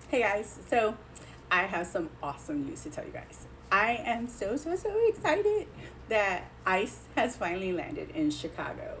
Hey guys, so I have some awesome news to tell you guys. I am so excited that ICE has finally landed in Chicago.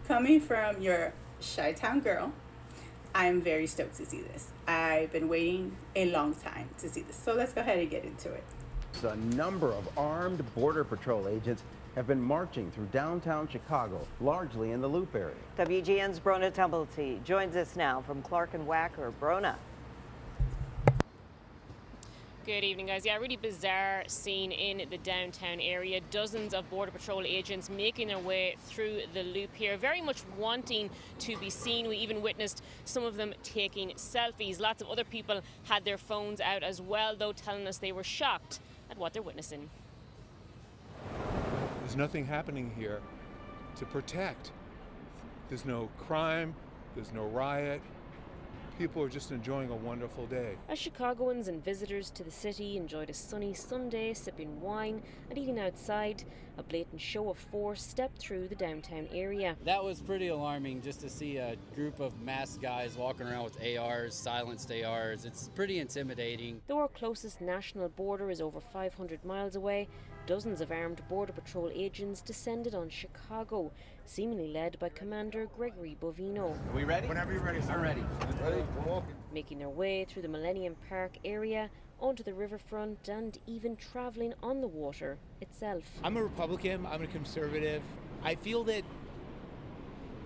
Coming from your Chi Town girl, I am very stoked to see this. I've been waiting a long time to see this. So let's go ahead and get into it. A number of armed Border Patrol agents have been marching through downtown Chicago, largely in the Loop area. WGN's Brona Tumblety joins us now from Clark and Wacker. Brona. Good evening, guys. Yeah, really bizarre scene in the downtown area. Dozens of Border Patrol agents making their way through the loop here, very much wanting to be seen. We even witnessed some of them taking selfies. Lots of other people had their phones out as well, though, telling us they were shocked at what they're witnessing. There's nothing happening here to protect. There's no crime, there's no riot. People are just enjoying a wonderful day. As Chicagoans and visitors to the city enjoyed a sunny Sunday, sipping wine and eating outside, a blatant show of force stepped through the downtown area. That was pretty alarming, just to see a group of masked guys walking around with ARs, silenced ARs. It's pretty intimidating. Though our closest national border is over 500 miles away, dozens of armed Border Patrol agents descended on Chicago, seemingly led by Commander Gregory Bovino. Are we ready? Whenever you're ready, sir. I'm ready. Ready? We're walking. Making their way through the Millennium Park area, onto the riverfront, and even travelling on the water itself. I'm a Republican, I'm a conservative. I feel that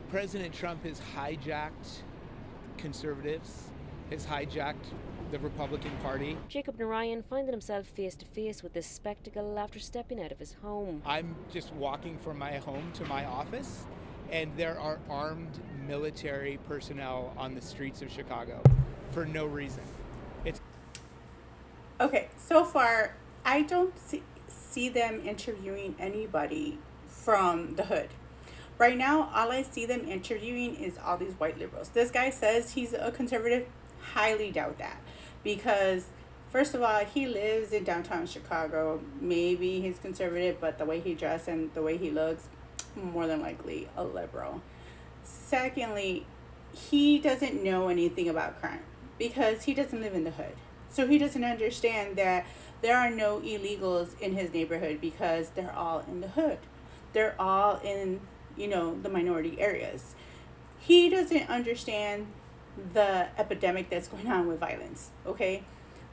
President Trump has hijacked conservatives, has hijacked the Republican Party. Jacob Narayan finding himself face to face with this spectacle after stepping out of his home. I'm just walking from my home to my office, and there are armed military personnel on the streets of Chicago for no reason. Okay, so far, I don't see them interviewing anybody from the hood. Right now, all I see them interviewing is all these white liberals. This guy says he's a conservative. Highly doubt that. Because, first of all, he lives in downtown Chicago. Maybe he's conservative, but the way he dresses and the way he looks, more than likely a liberal. Secondly, he doesn't know anything about crime because he doesn't live in the hood. So he doesn't understand that there are no illegals in his neighborhood because they're all in the hood. They're all in, the minority areas. He doesn't understand the epidemic that's going on with violence, okay?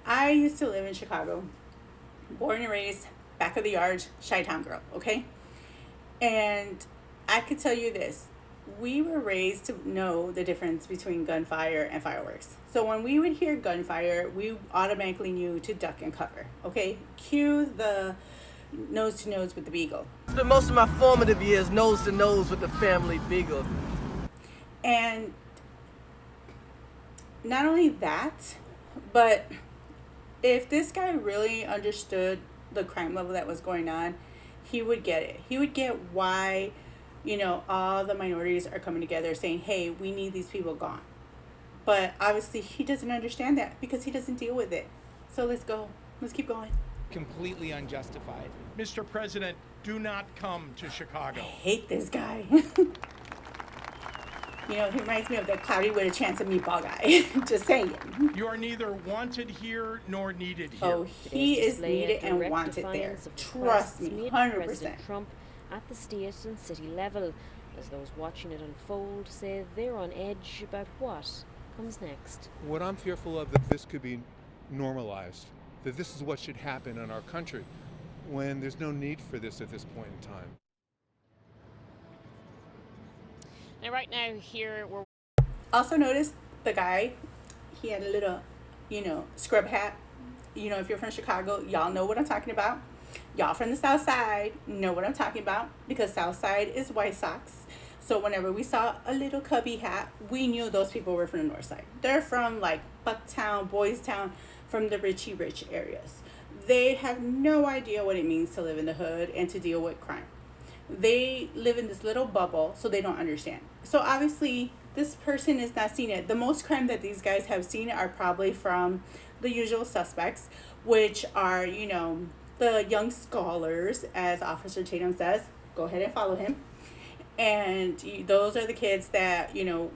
I used to live in Chicago, born and raised, back of the yard, Chi-Town girl, okay? And I could tell you this. We were raised to know the difference between gunfire and fireworks. So when we would hear gunfire, we automatically knew to duck and cover, okay? Cue the nose to nose with the beagle. Spent most of my formative years nose to nose with the family beagle. And not only that, but if this guy really understood the crime level that was going on, he would get it. He would get why all the minorities are coming together saying, hey, we need these people gone. But obviously he doesn't understand that because he doesn't deal with it. So let's go. Let's keep going. Completely unjustified. Mr. President, do not come to I Chicago. hate this guy. He reminds me of the cloudy with a chance of meatball guy. Just saying. You are neither wanted here nor needed here. Oh, he is needed and wanted there. Trust me, 100%. President Trump at the state and city level, as those watching it unfold say they're on edge about what comes next. What I'm fearful of that this could be normalized, that this is what should happen in our country when there's no need for this at this point in time. Now, right now, here we're Also notice the guy, he had a little, scrub hat. If you're from Chicago, y'all know what I'm talking about. Y'all from the South Side know what I'm talking about because South Side is White Sox. So whenever we saw a little cubby hat, we knew those people were from the North Side. They're from like Bucktown, Boys Town, from the rich areas. They have no idea what it means to live in the hood and to deal with crime. They live in this little bubble, so they don't understand. So obviously, this person is not seeing it. The most crime that these guys have seen are probably from the usual suspects, which are, the young scholars, as Officer Tatum says. Go ahead and follow him. And those are the kids that,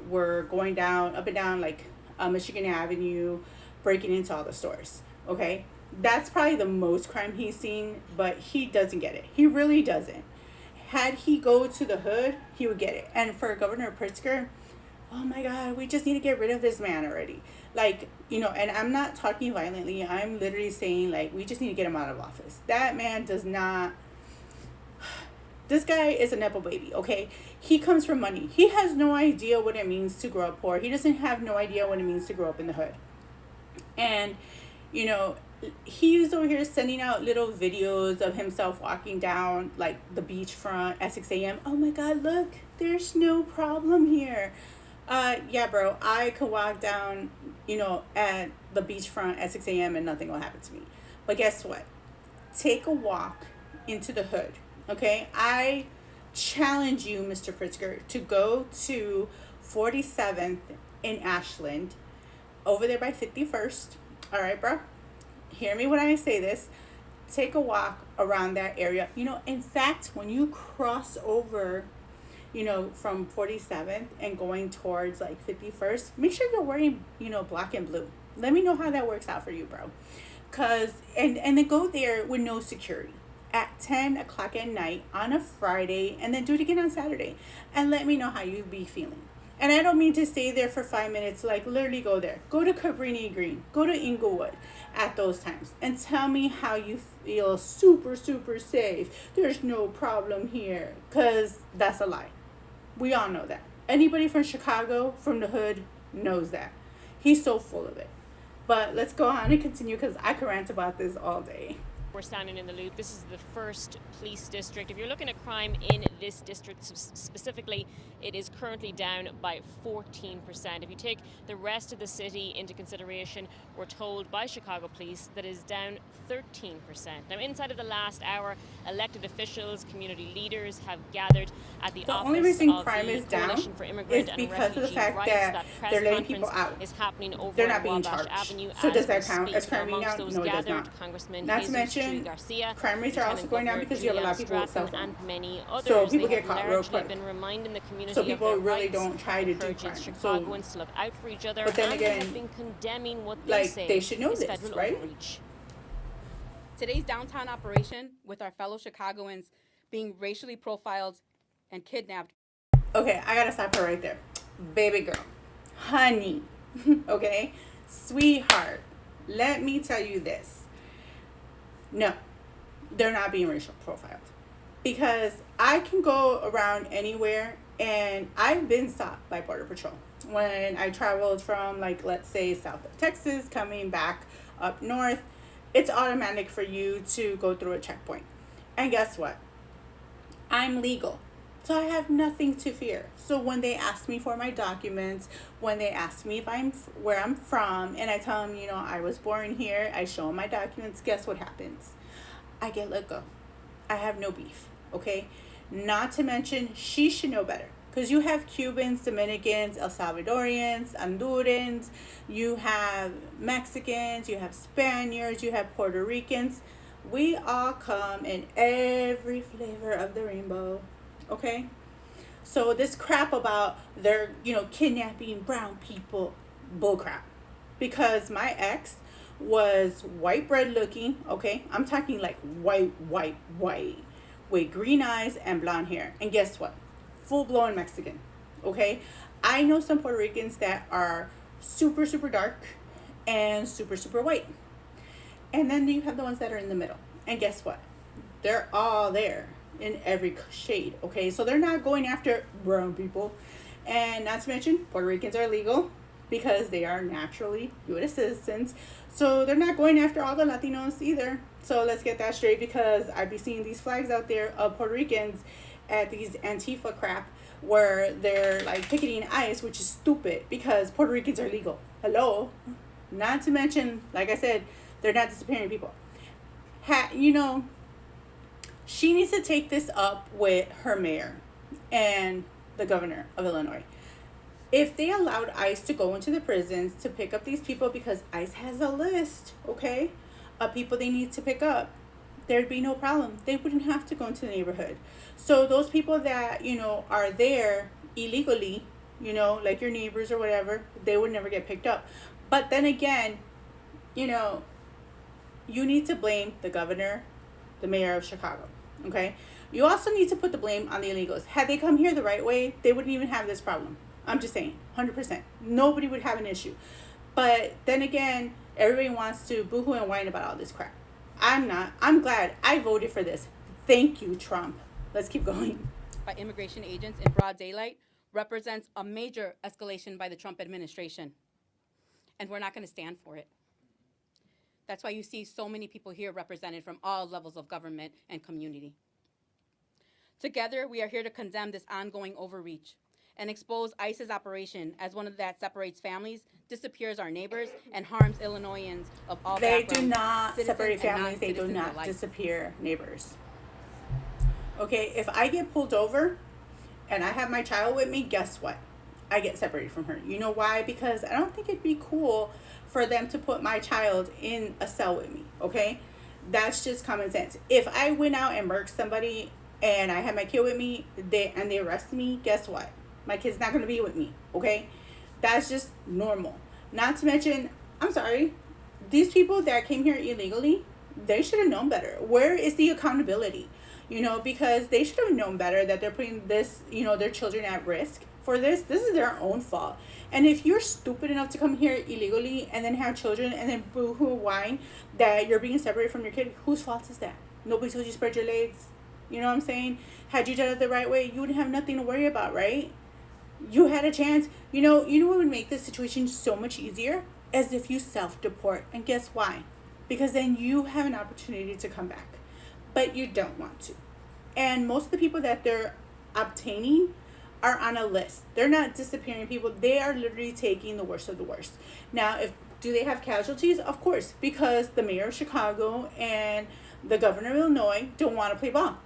were going down, up and down, like Michigan Avenue, breaking into all the stores. Okay, that's probably the most crime he's seen, but he doesn't get it. He really doesn't. Had he go to the hood, he would get it. And for Governor Pritzker, oh my God, we just need to get rid of this man already. Like, and I'm not talking violently. I'm literally saying, like, we just need to get him out of office. That man does not. This guy is a Nepo baby, okay? He comes from money. He has no idea what it means to grow up poor. He doesn't have no idea what it means to grow up in the hood. And, he's over here sending out little videos of himself walking down, like, the beachfront at 6 a.m. Oh my God, look, there's no problem here. Yeah, bro, I could walk down, at the beachfront at 6 a.m. and nothing will happen to me. But guess what? Take a walk into the hood, okay? I challenge you, Mr. Pritzker, to go to 47th in Ashland, over there by 51st. All right, bro? Hear me when I say this. Take a walk around that area. In fact, when you cross over, from 47th and going towards like 51st, make sure you're wearing, black and blue. Let me know how that works out for you, bro. And then go there with no security at 10 o'clock at night on a Friday, and then do it again on Saturday, and let me know how you be feeling. And I don't mean to stay there for 5 minutes, like literally go there. Go to Cabrini Green, go to Inglewood at those times, and tell me how you feel super, super safe. There's no problem here, because that's a lie. We all know that. Anybody from Chicago, from the hood, knows that. He's so full of it. But let's go on and continue, because I could rant about this all day. We're standing in the Loop. This is the first police district. If you're looking at crime in this district specifically, it is currently down by 14%. If you take the rest of the city into consideration, we're told by Chicago police that it is down 13%. Now, inside of the last hour, elected officials, community leaders have gathered at the office only reason of crime the is down Coalition for Immigrant is and because of the Refugee fact Rights. that press they're letting conference people out. is happening over They're not on being Wabash charged. Avenue So as does that we count speak. as crime being Amongst down? those No, it does gathered, not. Congressman Not to Jesus mention, Chuy Garcia, crime rates are also Lieutenant going down Governor because you have a lot of Juliana people with cell Stratton, phones. and many others. So people They get have caught real largely quick. been reminding the community So of people their really rights, don't try to do encouraging crime. Chicagoans to look out for each other, But then and again, they have been condemning what they like, say they should know is this, federal right? overreach. Today's downtown operation with our fellow Chicagoans being racially profiled and kidnapped. Okay, I gotta stop her right there. Baby girl, honey, okay, sweetheart, let me tell you this. No, they're not being racial profiled. Because I can go around anywhere, and I've been stopped by Border Patrol. When I traveled from, like, let's say south of Texas, coming back up north, it's automatic for you to go through a checkpoint. And guess what? I'm legal. So I have nothing to fear. So when they ask me for my documents, when they ask me if where I'm from, and I tell them, I was born here, I show them my documents, guess what happens? I get let go. I have no beef, okay? Not to mention, she should know better. Because you have Cubans, Dominicans, El Salvadorians, Hondurans, you have Mexicans, you have Spaniards, you have Puerto Ricans. We all come in every flavor of the rainbow, okay? So this crap about they're, kidnapping brown people, bullcrap. Because my ex was white bread looking, okay? I'm talking like white, with green eyes and blonde hair. And guess what? Full-blown Mexican, okay? I know some Puerto Ricans that are super, super dark and super, super white. And then you have the ones that are in the middle. And guess what? They're all there in every shade, okay? So they're not going after brown people. And not to mention, Puerto Ricans are legal because they are naturally U.S. citizens. So they're not going after all the Latinos either. So let's get that straight, because I'd be seeing these flags out there of Puerto Ricans at these Antifa crap where they're like picketing ICE, which is stupid because Puerto Ricans are legal. Hello? Not to mention, like I said, they're not disappearing people. She needs to take this up with her mayor and the governor of Illinois. If they allowed ICE to go into the prisons to pick up these people, because ICE has a list, okay, of people they need to pick up, there'd be no problem. They wouldn't have to go into the neighborhood. So those people that, are there illegally, like your neighbors or whatever, they would never get picked up. But then again, you know, you need to blame the governor, the mayor of Chicago, okay? You also need to put the blame on the illegals. Had they come here the right way, they wouldn't even have this problem. I'm just saying, 100%. Nobody would have an issue. But then again, everybody wants to boohoo and whine about all this crap. I'm not. I'm glad I voted for this. Thank you, Trump. Let's keep going. By immigration agents in broad daylight represents a major escalation by the Trump administration. And we're not going to stand for it. That's why you see so many people here represented from all levels of government and community. Together, we are here to condemn this ongoing overreach and expose ICE's operation as one that separates families, disappears our neighbors, and harms Illinoisans of all They backgrounds. do not citizens separate and families. They do non-citizens not alike. disappear neighbors. Okay, if I get pulled over and I have my child with me, guess what? I get separated from her. You know why? Because I don't think it'd be cool for them to put my child in a cell with me, okay? That's just common sense. If I went out and murked somebody and I had my kid with me, they arrest me, guess what? My kid's not going to be with me, okay? That's just normal. Not to mention, I'm sorry, these people that came here illegally, they should have known better. Where is the accountability? You know, because they should have known better that they're putting this, you know, their children at risk for this. This is their own fault. And if you're stupid enough to come here illegally and then have children and then boo-hoo whine that you're being separated from your kid, whose fault is that? Nobody told you to spread your legs. You know what I'm saying? Had you done it the right way, you would have nothing to worry about, right? You had a chance. You know what would make this situation so much easier? As if you self-deport. And guess why? Because then you have an opportunity to come back. But you don't want to. And most of the people that they're obtaining are on a list. They're not disappearing people. They are literally taking the worst of the worst. Now, do they have casualties? Of course, because the mayor of Chicago and the governor of Illinois don't want to play ball.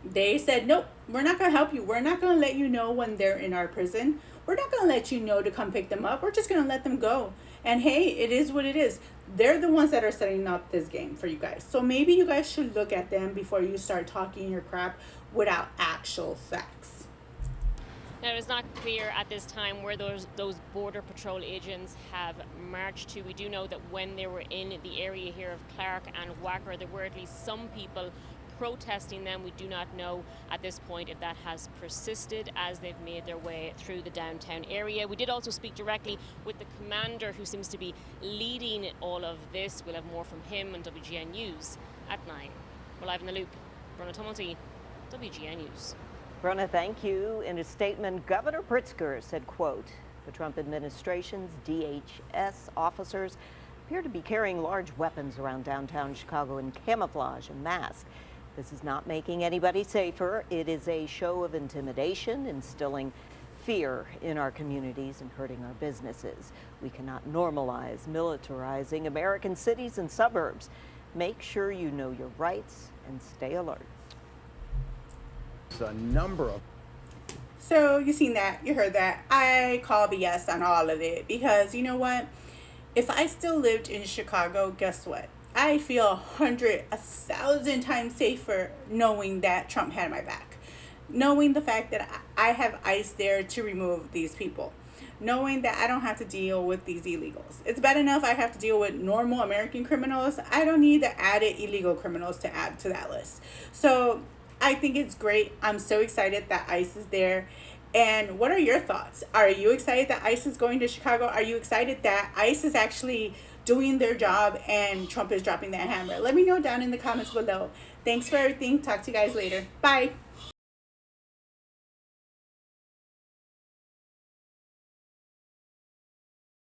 They said, nope, we're not going to help you. We're not going to let you know when they're in our prison. We're not going to let you know to come pick them up. We're just going to let them go. And hey, it is what it is. They're the ones that are setting up this game for you guys. So maybe you guys should look at them before you start talking your crap without actual facts. Now, it's not clear at this time where those Border Patrol agents have marched to. We do know that when they were in the area here of Clark and Wacker, there were at least some people protesting them. We do not know at this point if that has persisted as they've made their way through the downtown area. We did also speak directly with the commander who seems to be leading all of this. We'll have more from him on WGN News at 9. We're live in the loop. Bruna Tumulty, WGN News. Bruna, thank you. In a statement, Governor Pritzker said, quote, the Trump administration's DHS officers appear to be carrying large weapons around downtown Chicago in camouflage and masks. This is not making anybody safer. It is a show of intimidation, instilling fear in our communities and hurting our businesses. We cannot normalize militarizing American cities and suburbs. Make sure you know your rights and stay alert. A number of So you seen that, you heard that. I call BS on all of it because you know what? If I still lived in Chicago, guess what? I'd feel 1,000 times safer knowing that Trump had my back. Knowing the fact that I have ICE there to remove these people. Knowing that I don't have to deal with these illegals. It's bad enough I have to deal with normal American criminals. I don't need the added illegal criminals to add to that list. So I think it's great. I'm so excited that ICE is there. And what are your thoughts? Are you excited that ICE is going to Chicago? Are you excited that ICE is actually doing their job and Trump is dropping that hammer? Let me know down in the comments below. Thanks for everything. Talk to you guys later. Bye.